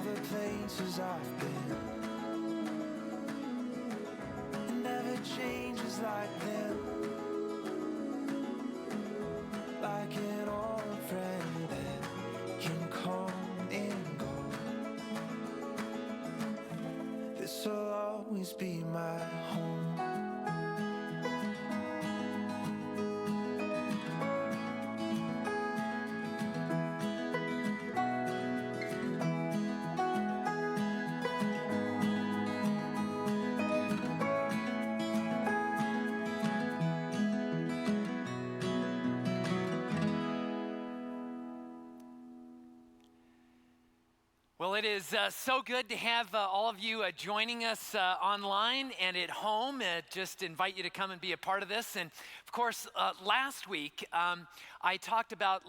the places I've been. It never changes like them, like an old friend that can come and go. This'll always be my home. Well, it is so good to have all of you joining us online and at home. Just invite you to come and be a part of this. And of course, last week, I talked about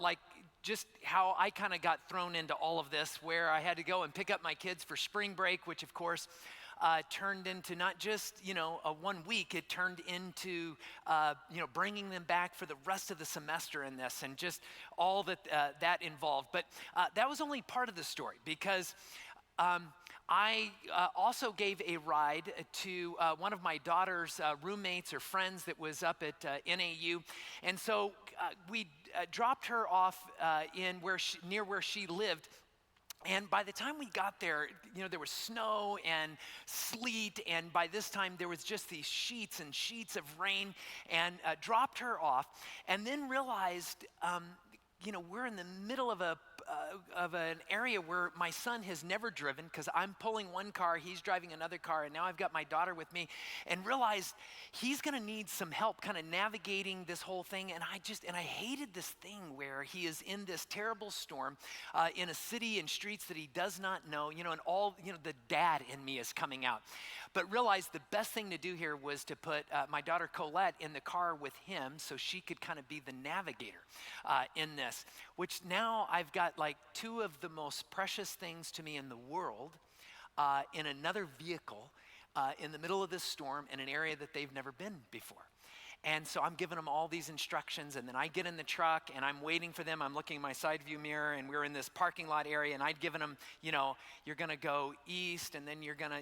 just how I kind of got thrown into all of this, where I had to go and pick up my kids for spring break, which of course turned into not just, a 1 week, it turned into, bringing them back for the rest of the semester in this, and just all that involved. But that was only part of the story, because I also gave a ride to one of my daughter's roommates or friends that was up at NAU. And so we dropped her off near where she lived. And by the time we got there, there was snow and sleet, and by this time there was just these sheets and sheets of rain, and dropped her off, and then realized, we're in the middle of an area where my son has never driven, because I'm pulling one car, he's driving another car, and now I've got my daughter with me, and realized he's gonna need some help kind of navigating this whole thing. And I hated this thing where he is in this terrible storm in a city and streets that he does not know, and all, the dad in me is coming out. But realized the best thing to do here was to put my daughter Colette in the car with him, so she could kind of be the navigator in this, which now I've got two of the most precious things to me in the world in another vehicle in the middle of this storm in an area that they've never been before. And so I'm giving them all these instructions, and then I get in the truck and I'm waiting for them. I'm looking in my side view mirror, and we're in this parking lot area, and I'd given them, you're gonna go east, and then you're gonna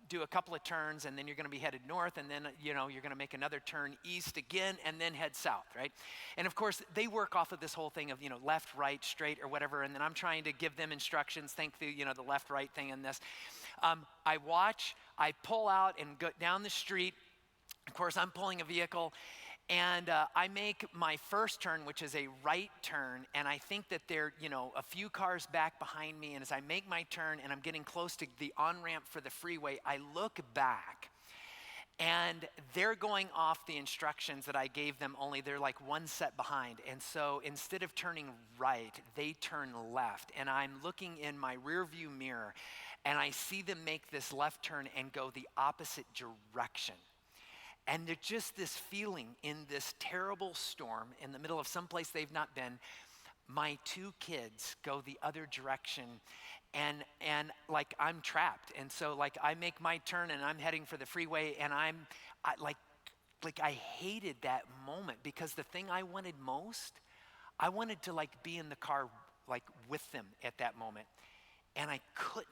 do a couple of turns, and then you're gonna be headed north, and then, you're gonna make another turn east again, and then head south, right? And of course, they work off of this whole thing of, left, right, straight, or whatever, and then I'm trying to give them instructions, think through, the left, right thing in this. I watch, I pull out and go down the street. Of course, I'm pulling a vehicle, and I make my first turn, which is a right turn, and I think that they're, a few cars back behind me, and as I make my turn and I'm getting close to the on-ramp for the freeway, I look back, and they're going off the instructions that I gave them, only they're one set behind. And so instead of turning right, they turn left, and I'm looking in my rear view mirror, and I see them make this left turn and go the opposite direction. And there's just this feeling in this terrible storm in the middle of someplace they've not been. My two kids go the other direction, and I'm trapped. And so I make my turn and I'm heading for the freeway, and I hated that moment, because the thing I wanted most, I wanted to be in the car with them at that moment, and I couldn't.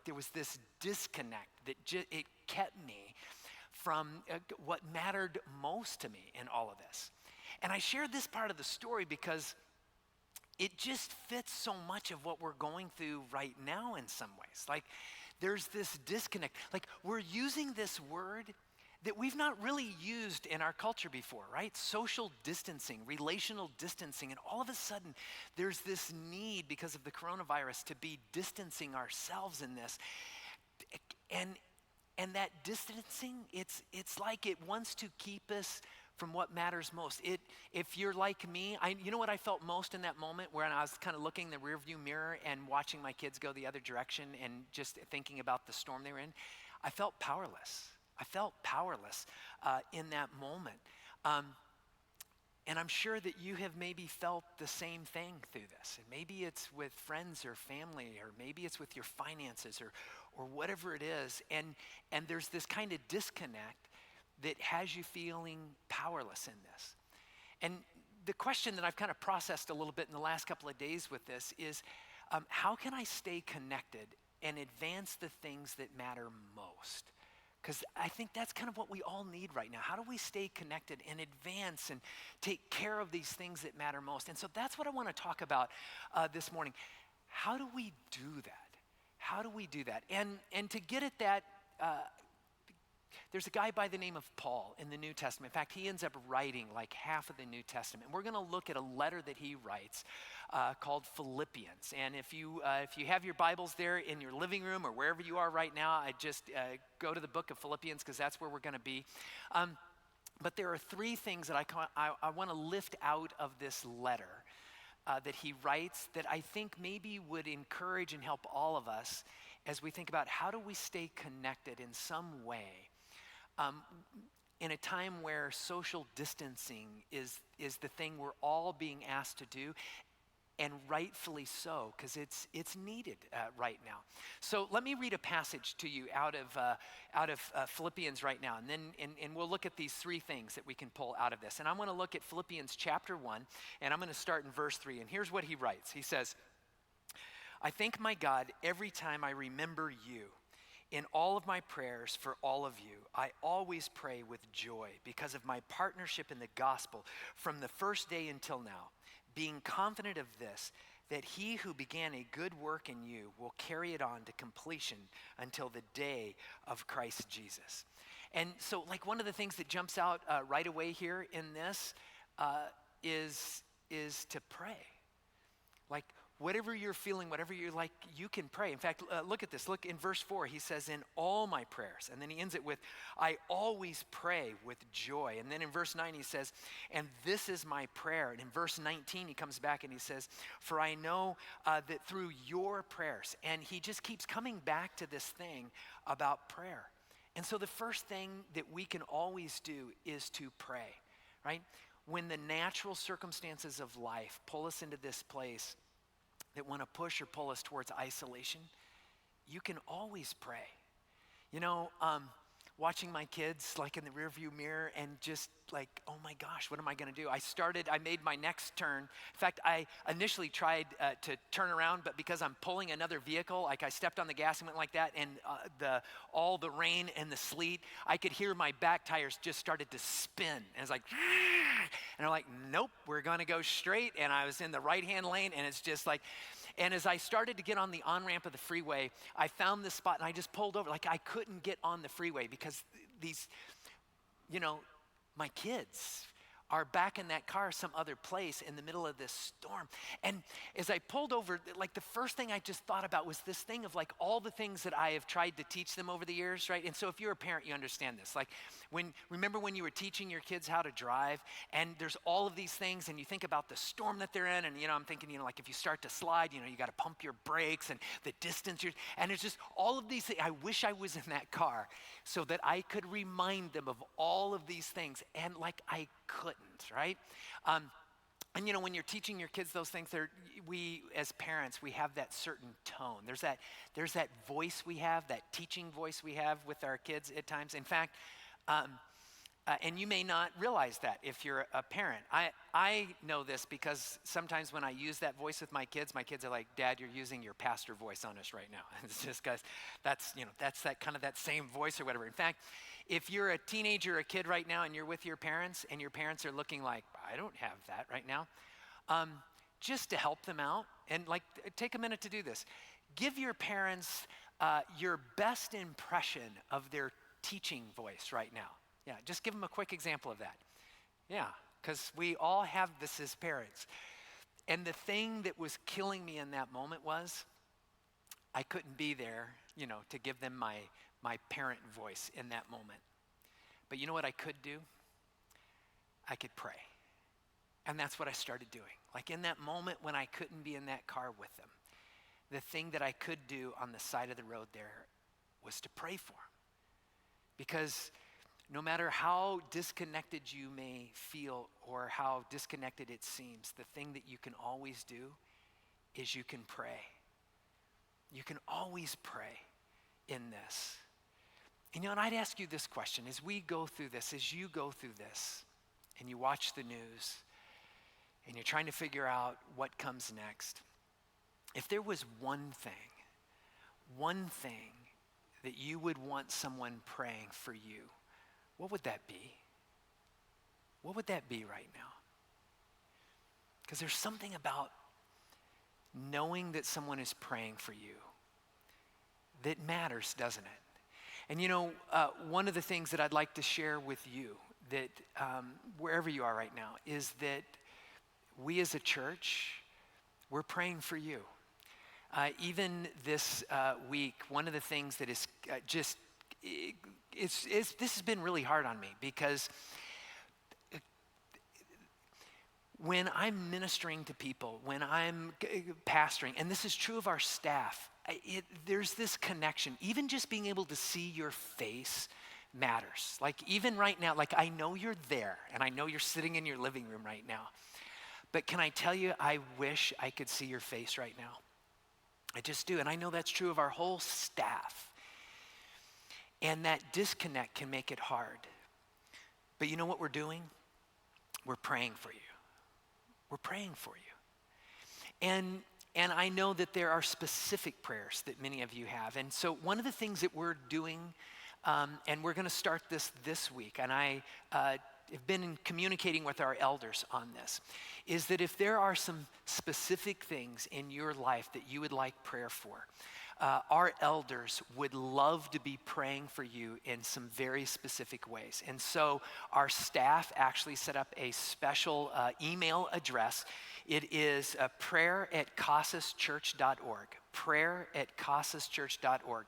There was this disconnect that it kept me from what mattered most to me in all of this. And I share this part of the story because it just fits so much of what we're going through right now in some ways. There's this disconnect. We're using this word that we've not really used in our culture before, right? Social distancing, relational distancing, and all of a sudden there's this need, because of the coronavirus, to be distancing ourselves in this. And that distancing, it's like it wants to keep us from what matters most. If you're like me, you know what I felt most in that moment, when I was kind of looking in the rearview mirror and watching my kids go the other direction and just thinking about the storm they were in? I felt powerless. I felt powerless in that moment. And I'm sure that you have maybe felt the same thing through this. And maybe it's with friends or family, or maybe it's with your finances, or whatever it is. And there's this kind of disconnect that has you feeling powerless in this. And the question that I've kind of processed a little bit in the last couple of days with this is, how can I stay connected and advance the things that matter most? Because I think that's kind of what we all need right now. How do we stay connected and advance and take care of these things that matter most? And so that's what I want to talk about this morning. How do we do that? How do we do that? And to get at that, there's a guy by the name of Paul in the New Testament. In fact, he ends up writing like half of the New Testament. We're going to look at a letter that he writes called Philippians. And if you have your Bibles there in your living room or wherever you are right now, I just go to the book of Philippians because that's where we're going to be. But there are three things that I want to lift out of this letter that he writes that I think maybe would encourage and help all of us as we think about how do we stay connected in some way in a time where social distancing is the thing we're all being asked to do, and rightfully so, because it's needed right now. So let me read a passage to you out of Philippians right now, and then and we'll look at these three things that we can pull out of this. And I want to look at Philippians chapter 1, and I'm going to start in verse 3. And here's what he writes. He says, "I thank my God every time I remember you. In all of my prayers for all of you, I always pray with joy because of my partnership in the gospel from the first day until now, being confident of this, that he who began a good work in you will carry it on to completion until the day of Christ Jesus." And so like one of the things that jumps out right away here in this is to pray. Like whatever you're feeling, whatever you're like, you can pray. In fact, look at this. Look in verse 4, he says, "In all my prayers." And then he ends it with, "I always pray with joy." And then in verse 9, he says, "And this is my prayer." And in verse 19, he comes back and he says, "For I know that through your prayers." And he just keeps coming back to this thing about prayer. And so the first thing that we can always do is to pray, right? When the natural circumstances of life pull us into this place that want to push or pull us towards isolation, you can always pray. You know, watching my kids like in the rearview mirror and just like, oh my gosh, what am I going to do? I made my next turn. In fact, I initially tried to turn around, but because I'm pulling another vehicle, like I stepped on the gas and went like that, and all the rain and the sleet, I could hear my back tires just started to spin. And it's like, and I'm like, nope, we're going to go straight. And I was in the right-hand lane, and it's just like, and as I started to get on the on-ramp of the freeway, I found this spot and I just pulled over. Like I couldn't get on the freeway because these, you know, my kids are back in that car some other place in the middle of this storm. And as I pulled over, like the first thing I just thought about was this thing of like all the things that I have tried to teach them over the years, right? And so if you're a parent, you understand this. Like remember when you were teaching your kids how to drive, and there's all of these things, and you think about the storm that they're in, and you know, I'm thinking, you know, like if you start to slide, you know, you got to pump your brakes and the distance, and it's just all of these things. I wish I was in that car so that I could remind them of all of these things, and like I couldn't, right? And you know, when you're teaching your kids those things, we as parents, we have that certain tone. There's that voice we have, that teaching voice we have with our kids at times. In fact, and you may not realize that if you're a parent. I know this because sometimes when I use that voice with my kids are like, "Dad, you're using your pastor voice on us right now." And it's just because that's that kind of that same voice or whatever. In fact, if you're a teenager or a kid right now and you're with your parents and your parents are looking like, "I don't have that right now," just to help them out, and like take a minute to do this. Give your parents your best impression of their teaching voice right now. Yeah, just give them a quick example of that. Yeah, because we all have this as parents. And the thing that was killing me in that moment was I couldn't be there, you know, to give them my parent voice in that moment. But you know what I could do? I could pray. And that's what I started doing. Like in that moment when I couldn't be in that car with them, the thing that I could do on the side of the road there was to pray for them. Because no matter how disconnected you may feel or how disconnected it seems, the thing that you can always do is you can pray. You can always pray in this. And you know, and I'd ask you this question as we go through this, as you go through this, and you watch the news, and you're trying to figure out what comes next. if there was one thing that you would want someone praying for you, what would that be? What would that be right now? Because there's something about knowing that someone is praying for you that matters, doesn't it? And one of the things that I'd like to share with you, that wherever you are right now, is that we as a church, we're praying for you. Even this week, one of the things that is this has been really hard on me, because when I'm ministering to people, when I'm pastoring, and this is true of our staff, there's this connection. Even just being able to see your face matters. Like even right now, like I know you're there, and I know you're sitting in your living room right now. But can I tell you, I wish I could see your face right now. I just do, and I know that's true of our whole staff. And that disconnect can make it hard. But you know what we're doing? We're praying for you. We're praying for you. And I know that there are specific prayers that many of you have. And so one of the things that we're doing, and we're going to start this week, and I have been communicating with our elders on this, is that if there are some specific things in your life that you would like prayer for, our elders would love to be praying for you in some very specific ways. And so our staff actually set up a special email address. It is prayer@casaschurch.org, prayer@casaschurch.org.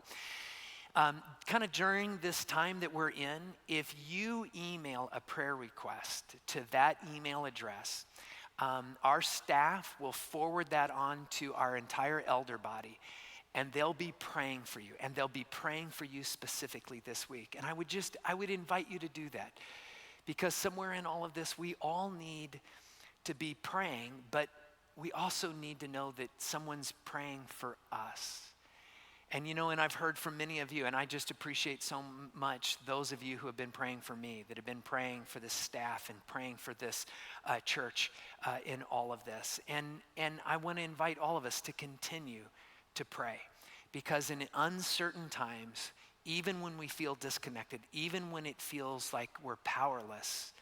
Kind of during this time that we're in, if you email a prayer request to that email address, our staff will forward that on to our entire elder body, and they'll be praying for you, and they'll be praying for you specifically this week. And I would invite you to do that, because somewhere in all of this, we all need to be praying, but we also need to know that someone's praying for us. And and I've heard from many of you, and I just appreciate so much those of you who have been praying for me, that have been praying for this staff and praying for this church in all of this. And I want to invite all of us to continue to pray, because in uncertain times, even when we feel disconnected, even when it feels like we're powerless,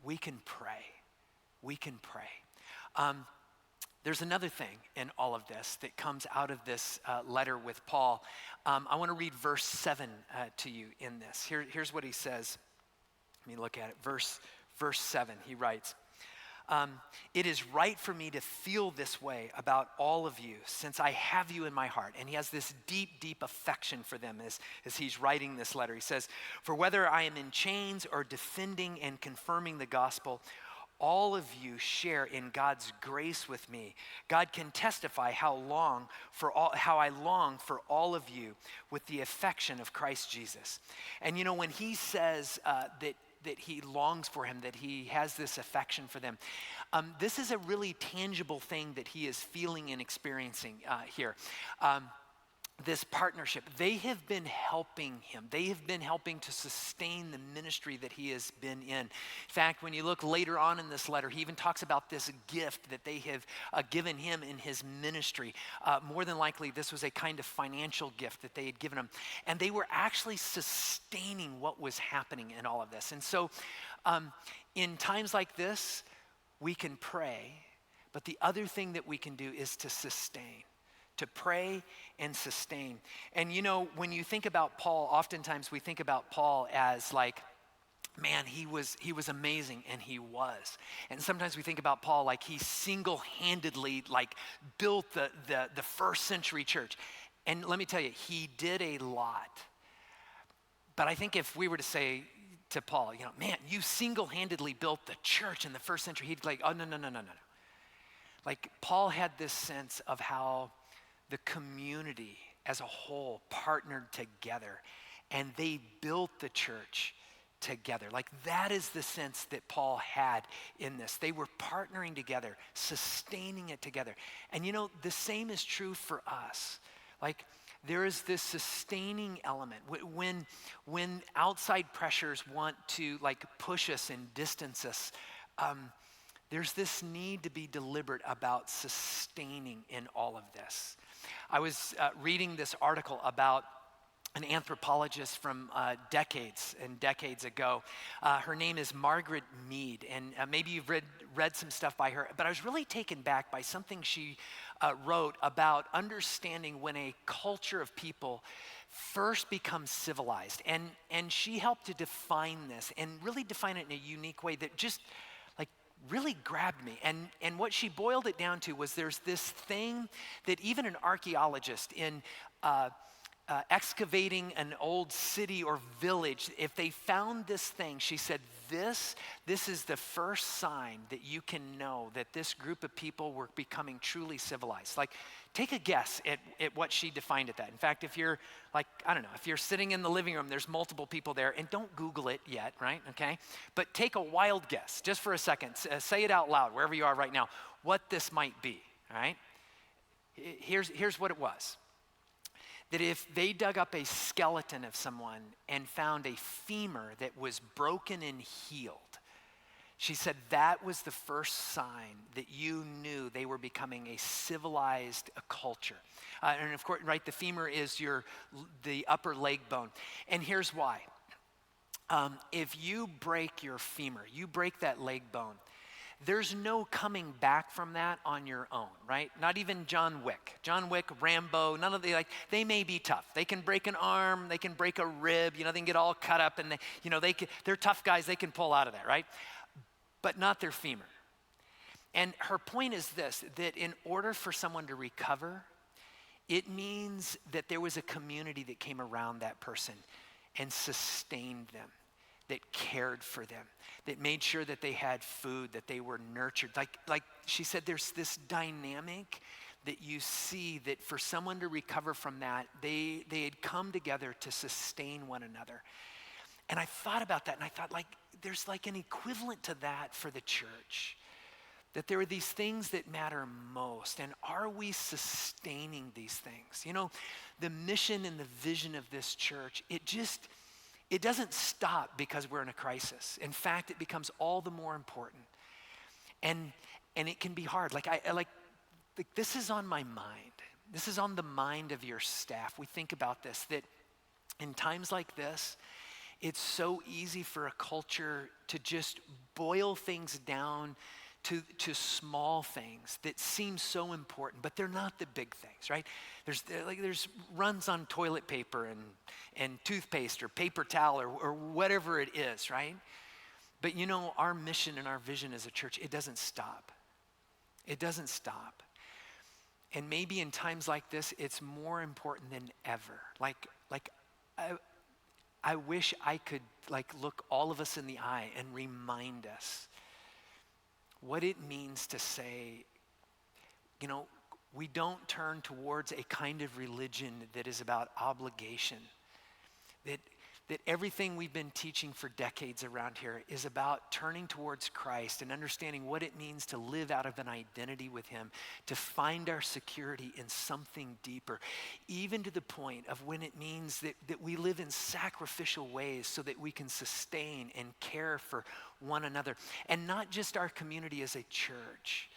we can pray. We can pray. There's another thing in all of this that comes out of this letter with Paul. I want to read verse 7 to you in this. Here's what he says. Let me look at it. Verse 7, he writes, it is right for me to feel this way about all of you, since I have you in my heart. And he has this deep, deep affection for them as he's writing this letter. He says, for whether I am in chains or defending and confirming the gospel, all of you share in God's grace with me. God can testify how I long for all of you with the affection of Christ Jesus. And when he says that he longs for him, that he has this affection for them, this is a really tangible thing that he is feeling and experiencing here. This partnership, they have been helping him. They have been helping to sustain the ministry that he has been in. In fact, when you look later on in this letter, he even talks about this gift that they have given him in his ministry. More than likely, this was a kind of financial gift that they had given him. And they were actually sustaining what was happening in all of this. And so in times like this, we can pray, but the other thing that we can do is to sustain. To pray and sustain. And when you think about Paul, oftentimes we think about Paul as like, man, he was amazing, and he was. And sometimes we think about Paul like he single-handedly like built the first century church. And let me tell you, he did a lot. But I think if we were to say to Paul, man, you single-handedly built the church in the first century, he'd be like, oh, no. Like Paul had this sense of how the community as a whole partnered together, and they built the church together. Like that is the sense that Paul had in this. They were partnering together, sustaining it together. And the same is true for us. Like there is this sustaining element. When outside pressures want to like push us and distance us, there's this need to be deliberate about sustaining in all of this. I was reading this article about an anthropologist from decades and decades ago. Her name is Margaret Mead, and maybe you've read some stuff by her, but I was really taken back by something she wrote about understanding when a culture of people first becomes civilized. And she helped to define this and really define it in a unique way that just like really grabbed me. And what she boiled it down to was there's this thing that even an archaeologist in excavating an old city or village, if they found this thing, she said, this is the first sign that you can know that this group of people were becoming truly civilized. Like, take a guess at what she defined it that. In fact, if you're like, I don't know, if you're sitting in the living room, there's multiple people there, and don't Google it yet, right? Okay? But take a wild guess, just for a second. Say it out loud, wherever you are right now, what this might be, all right? Here's what it was. That if they dug up a skeleton of someone and found a femur that was broken and healed, she said that was the first sign that you knew they were becoming a civilized culture. And of course, right, the femur is the upper leg bone. And here's why. If you break your femur, you break that leg bone, there's no coming back from that on your own, right? Not even John Wick, Rambo, none of they may be tough. They can break an arm, they can break a rib, they can get all cut up and they're tough guys, they can pull out of that, right? But not their femur. And her point is this, that in order for someone to recover, it means that there was a community that came around that person and sustained them, that cared for them, that made sure that they had food, that they were nurtured. Like she said, there's this dynamic that you see that for someone to recover from that, they had come together to sustain one another. And I thought about that, and I thought there's an equivalent to that for the church. That there are these things that matter most, and are we sustaining these things? The mission and the vision of this church, it doesn't stop because we're in a crisis. In fact, it becomes all the more important. And it can be hard. This is on my mind. This is on the mind of your staff. We think about this, that in times like this, it's so easy for a culture to just boil things down to small things that seem so important, but they're not the big things, right? There's runs on toilet paper and toothpaste or paper towel or whatever it is, right? But our mission and our vision as a church, it doesn't stop. It doesn't stop. And maybe in times like this, it's more important than ever. I wish I could look all of us in the eye and remind us what it means to say, we don't turn towards a kind of religion that is about obligation. That everything we've been teaching for decades around here is about turning towards Christ and understanding what it means to live out of an identity with Him, to find our security in something deeper, even to the point of when it means that we live in sacrificial ways so that we can sustain and care for one another. And not just our community as a church,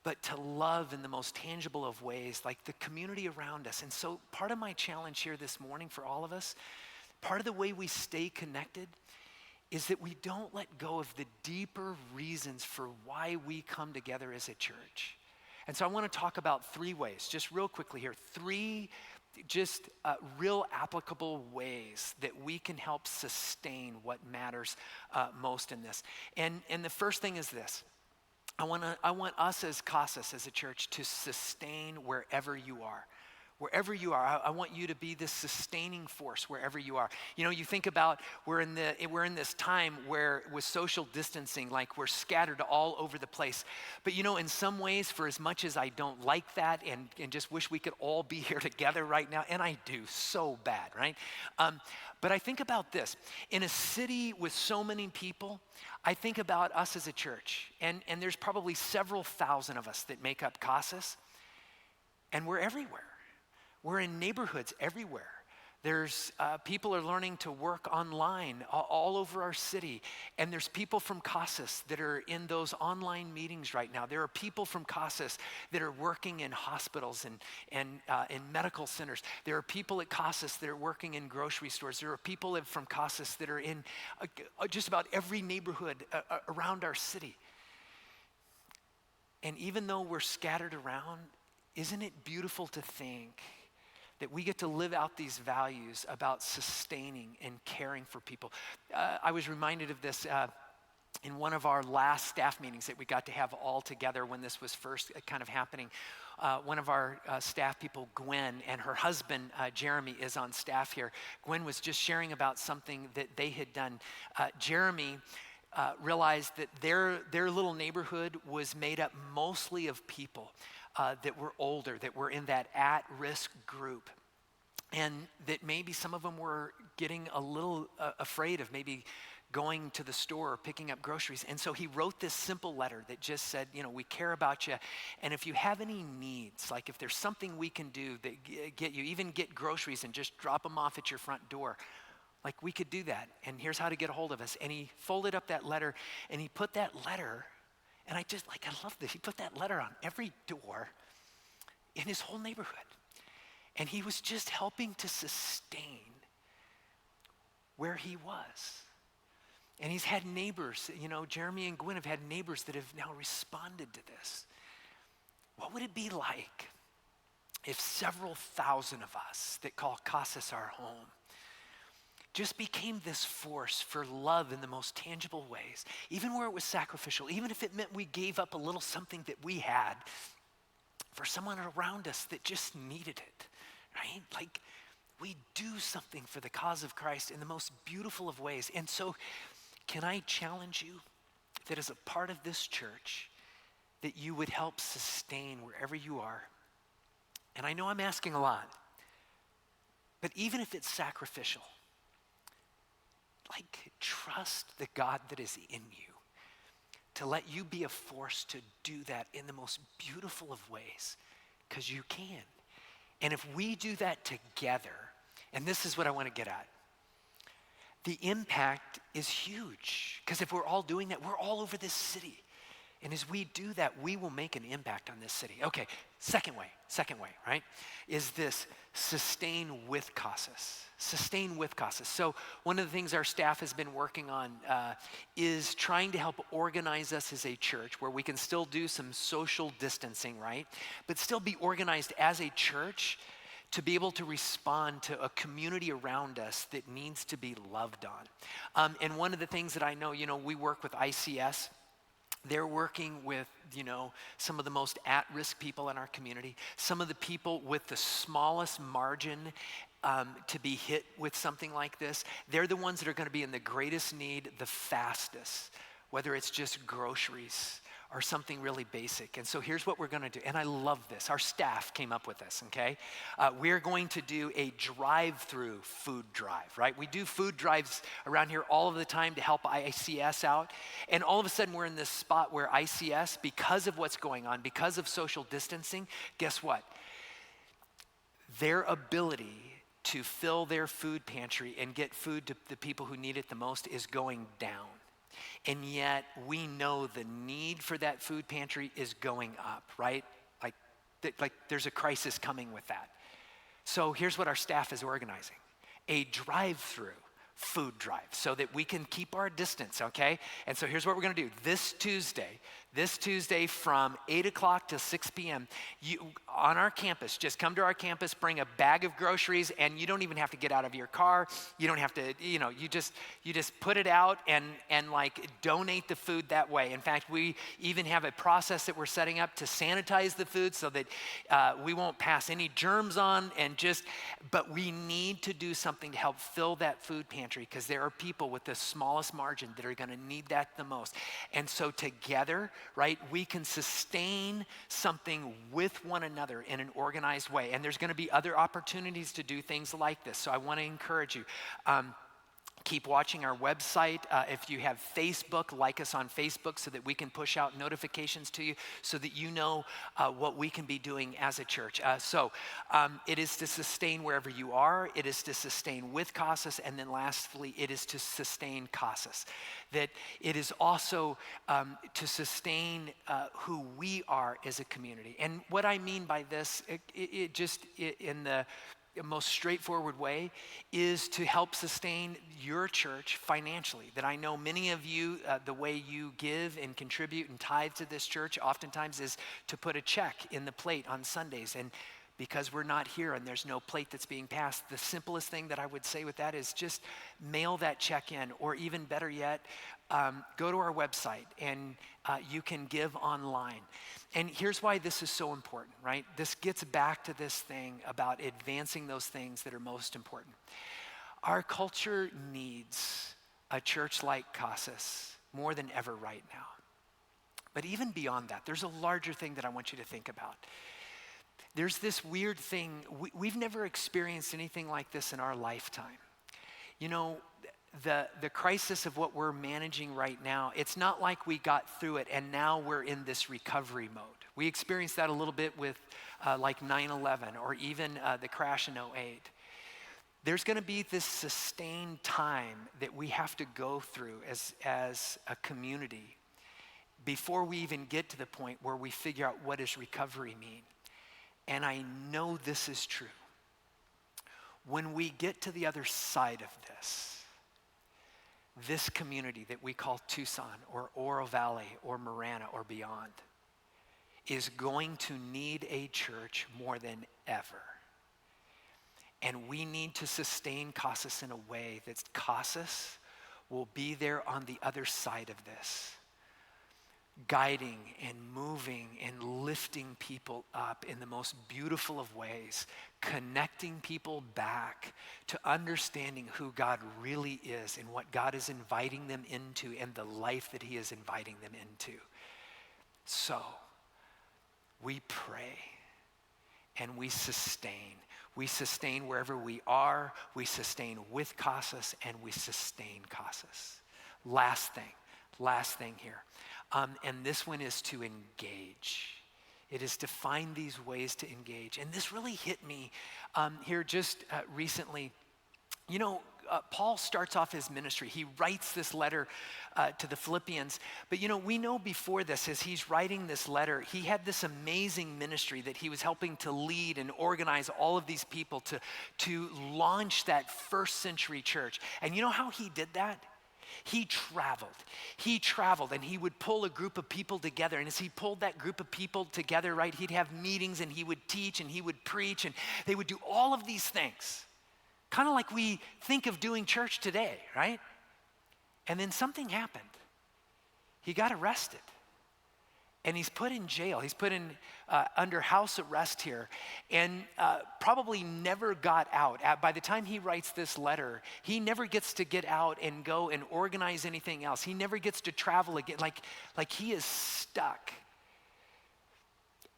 but to love in the most tangible of ways, like the community around us. And so part of my challenge here this morning for all of us, part of the way we stay connected is that we don't let go of the deeper reasons for why we come together as a church. And so I want to talk about 3 ways, just real quickly here, 3 just real applicable ways that we can help sustain what matters most in this. And the first thing is this. I want us as Casas, as a church, to sustain wherever you are. Wherever you are, I want you to be this sustaining force wherever you are. You think about we're in this time where with social distancing, we're scattered all over the place. But in some ways, for as much as I don't like that and just wish we could all be here together right now, and I do so bad, right? But I think about this. In a city with so many people, I think about us as a church, and there's probably several thousand of us that make up Casas, and we're everywhere. We're in neighborhoods everywhere. There's people are learning to work online all over our city. And there's people from Casas that are in those online meetings right now. There are people from Casas that are working in hospitals and in medical centers. There are people at Casas that are working in grocery stores. There are people from Casas that are in just about every neighborhood around our city. And even though we're scattered around, isn't it beautiful to think that we get to live out these values about sustaining and caring for people? I was reminded of this in one of our last staff meetings that we got to have all together when this was first kind of happening. One of our staff people, Gwen, and her husband, Jeremy, is on staff here. Gwen was just sharing about something that they had done. Jeremy realized that their little neighborhood was made up mostly of people that were older, that were in that at-risk group. And that maybe some of them were getting a little afraid of maybe going to the store or picking up groceries. And so he wrote this simple letter that just said, we care about you. And if you have any needs, like if there's something we can do that get groceries and just drop them off at your front door, like we could do that. And here's how to get a hold of us. And he folded up that letter and he put that letter, and I love this. He put that letter on every door in his whole neighborhood. And he was just helping to sustain where he was. And he's had neighbors, Jeremy and Gwen have had neighbors that have now responded to this. What would it be like if several thousand of us that call Casas our home just became this force for love in the most tangible ways, even where it was sacrificial, even if it meant we gave up a little something that we had for someone around us that just needed it, right? Like we do something for the cause of Christ in the most beautiful of ways. And so can I challenge you that as a part of this church, that you would help sustain wherever you are? And I know I'm asking a lot, but even if it's sacrificial, like trust the God that is in you to let you be a force to do that in the most beautiful of ways, because you can. And if we do that together, and this is what I want to get at, the impact is huge. Because if we're all doing that, we're all over this city. And as we do that, we will make an impact on this city. Okay, second way, right, is this sustain with Casas. Sustain with Casas. So one of the things our staff has been working on is trying to help organize us as a church where we can still do some social distancing, right, but still be organized as a church to be able to respond to a community around us that needs to be loved on. And one of the things that I know, we work with ICS. They're working with, some of the most at-risk people in our community, some of the people with the smallest margin to be hit with something like this. They're the ones that are going to be in the greatest need the fastest, whether it's just groceries or something really basic. And so here's what we're going to do. And I love this. Our staff came up with this, okay? We're going to do a drive-through food drive, right? We do food drives around here all of the time to help ICS out. And all of a sudden we're in this spot where ICS, because of what's going on, because of social distancing, guess what? Their ability to fill their food pantry and get food to the people who need it the most is going down. And yet we know the need for that food pantry is going up, right? Like there's a crisis coming with that. So here's what our staff is organizing: a drive-through food drive so that we can keep our distance, okay? And so here's what we're gonna do. This Tuesday from 8 o'clock to 6 p.m., on our campus, just come to our campus, bring a bag of groceries, and you don't even have to get out of your car. You don't have to, you just put it out and like donate the food that way. In fact, we even have a process that we're setting up to sanitize the food so that we won't pass any germs on but we need to do something to help fill that food pantry because there are people with the smallest margin that are gonna need that the most. And so together, right, we can sustain something with one another in an organized way. And there's gonna be other opportunities to do things like this. So I wanna encourage you. Keep watching our website. If you have Facebook, like us on Facebook so that we can push out notifications to you so that you know what we can be doing as a church. It is to sustain wherever you are. It is to sustain with Casas. And then lastly, it is to sustain Casas. That it is also to sustain who we are as a community. And what I mean by this, in the most straightforward way is to help sustain your church financially. That I know many of you, the way you give and contribute and tithe to this church oftentimes is to put a check in the plate on Sundays. And because we're not here and there's no plate that's being passed, the simplest thing that I would say with that is just mail that check in, or even better yet, go to our website and you can give online. And here's why this is so important, right? This gets back to this thing about advancing those things that are most important. Our culture needs a church like Casas more than ever right now. But even beyond that, there's a larger thing that I want you to think about. There's this weird thing, we've never experienced anything like this in our lifetime. You know, the crisis of what we're managing right now, it's not like we got through it and now we're in this recovery mode. We experienced that a little bit with like 9/11 or even the crash in '08. There's gonna be this sustained time that we have to go through as a community before we even get to the point where we figure out what does recovery mean. And I know this is true. When we get to the other side of this community that we call Tucson or Oro Valley or Marana or beyond is going to need a church more than ever. And we need to sustain Casas in a way that Casas will be there on the other side of this, guiding and moving and lifting people up in the most beautiful of ways, connecting people back to understanding who God really is and what God is inviting them into and the life that he is inviting them into. So we pray and we sustain. We sustain wherever we are, we sustain with Casas, and we sustain Casas. Last thing here. And this one is to engage. It is to find these ways to engage. And this really hit me here just recently. You know, Paul starts off his ministry. He writes this letter to the Philippians. But you know, we know before this, as he's writing this letter, he had this amazing ministry that he was helping to lead and organize all of these people to launch that first century church. And you know how he did that? He traveled and he would pull a group of people together. And as he pulled that group of people together, right, he'd have meetings and he would teach and he would preach and they would do all of these things. Kind of like we think of doing church today, right? And then something happened. He got arrested. And he's put in jail. He's put in under house arrest here and probably never got out. By the time he writes this letter, he never gets to get out and go and organize anything else. He never gets to travel again. Like he is stuck.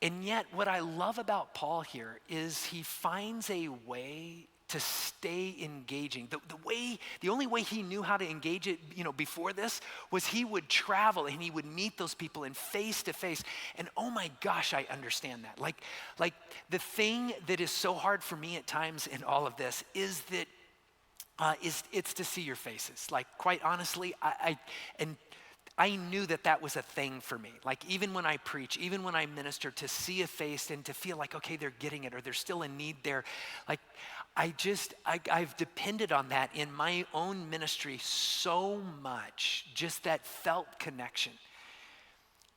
And yet what I love about Paul here is he finds a way to stay engaging. The only way he knew how to engage it, you know, before this was he would travel and he would meet those people in face to face. And oh my gosh, I understand that. Like the thing that is so hard for me at times in all of this is that it's to see your faces. Like quite honestly, I knew that was a thing for me. Like even when I preach, even when I minister, to see a face and to feel like, okay, they're getting it or there's still a need there. Like I've depended on that in my own ministry so much, just that felt connection.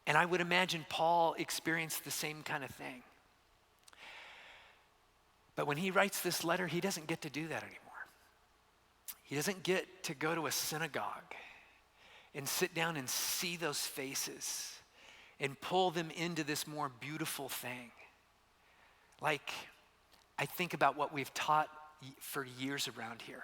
And I would imagine Paul experienced the same kind of thing. But when he writes this letter, he doesn't get to do that anymore. He doesn't get to go to a synagogue and sit down and see those faces and pull them into this more beautiful thing. Like, I think about what we've taught for years around here.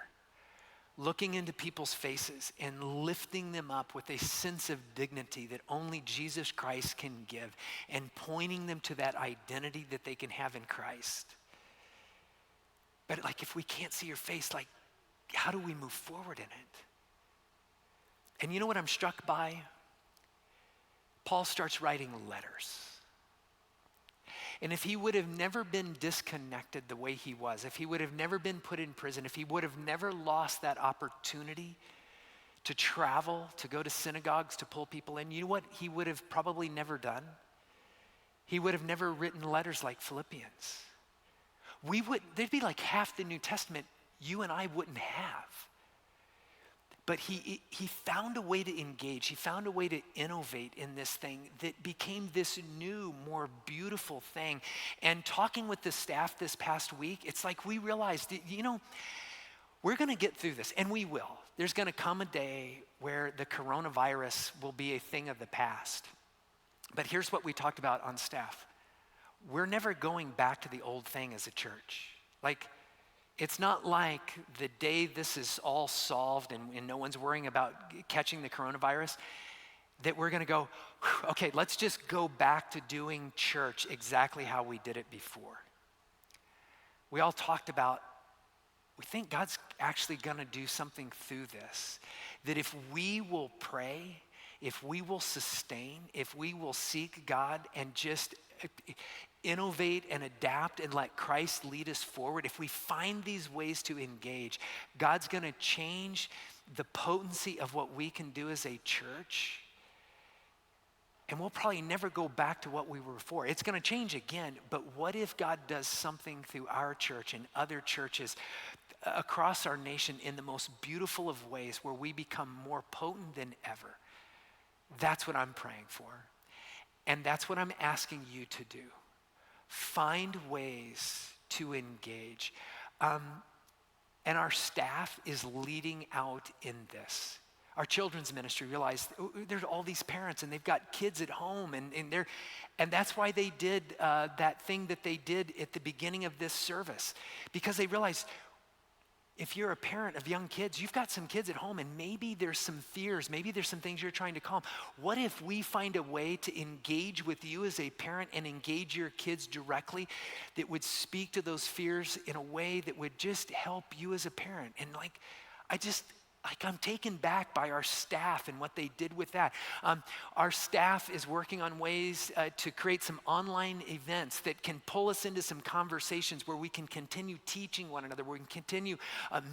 Looking into people's faces and lifting them up with a sense of dignity that only Jesus Christ can give and pointing them to that identity that they can have in Christ. But like if we can't see your face, like how do we move forward in it? And you know what I'm struck by? Paul starts writing letters. And if he would have never been disconnected the way he was, if he would have never been put in prison, if he would have never lost that opportunity to travel, to go to synagogues, to pull people in, you know what he would have probably never done? He would have never written letters like Philippians. There'd be like half the New Testament you and I wouldn't have. But he found a way to engage. He found a way to innovate in this thing that became this new, more beautiful thing. And talking with the staff this past week, it's like we realized, we're going to get through this, and we will. There's going to come a day where the coronavirus will be a thing of the past. But here's what we talked about on staff. We're never going back to the old thing as a church. It's not like the day this is all solved and no one's worrying about catching the coronavirus, that we're going to go, okay, let's just go back to doing church exactly how we did it before. We all talked about, we think God's actually going to do something through this, that if we will pray, if we will sustain, if we will seek God and just innovate and adapt and let Christ lead us forward, if we find these ways to engage, God's going to change the potency of what we can do as a church. And we'll probably never go back to what we were before. It's going to change again, but what if God does something through our church and other churches across our nation in the most beautiful of ways where we become more potent than ever? That's what I'm praying for. And that's what I'm asking you to do. Find ways to engage. And our staff is leading out in this. Our children's ministry realized there's all these parents and they've got kids at home and that's why they did that thing that they did at the beginning of this service, because they realized if you're a parent of young kids, you've got some kids at home and maybe there's some fears, maybe there's some things you're trying to calm. What if we find a way to engage with you as a parent and engage your kids directly that would speak to those fears in a way that would just help you as a parent? And I'm taken back by our staff and what they did with that. Our staff is working on ways to create some online events that can pull us into some conversations where we can continue teaching one another, where we can continue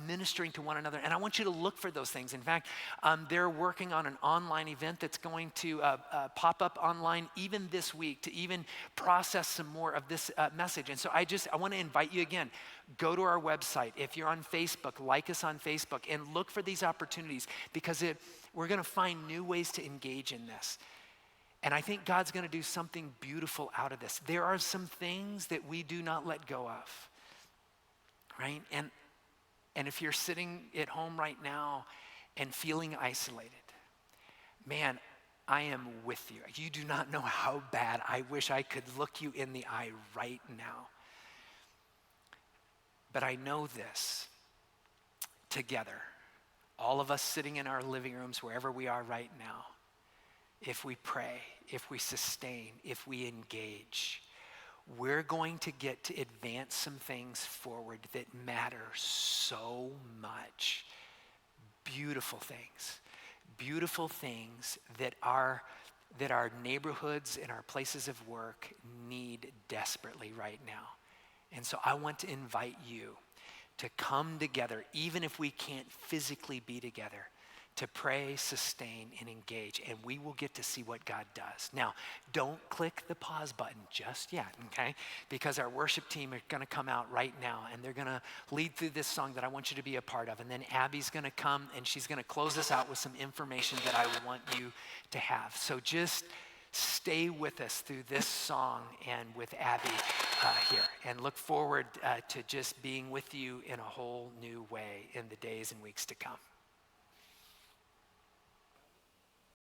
ministering to one another. And I want you to look for those things. In fact, they're working on an online event that's going to pop up online even this week to even process some more of this message. And so I want to invite you again. Go to our website. If you're on Facebook, like us on Facebook and look for these opportunities, because we're going to find new ways to engage in this. And I think God's going to do something beautiful out of this. There are some things that we do not let go of, right? And if you're sitting at home right now and feeling isolated, man, I am with you. You do not know how bad I wish I could look you in the eye right now. But I know this, together, all of us sitting in our living rooms, wherever we are right now, if we pray, if we sustain, if we engage, we're going to get to advance some things forward that matter so much. Beautiful things that our neighborhoods and our places of work need desperately right now. And so I want to invite you to come together, even if we can't physically be together, to pray, sustain, and engage. And we will get to see what God does. Now, don't click the pause button just yet, okay? Because our worship team are going to come out right now, and they're going to lead through this song that I want you to be a part of. And then Abby's going to come, and she's going to close us out with some information that I want you to have. So just stay with us through this song and with Abby here, and look forward to just being with you in a whole new way in the days and weeks to come.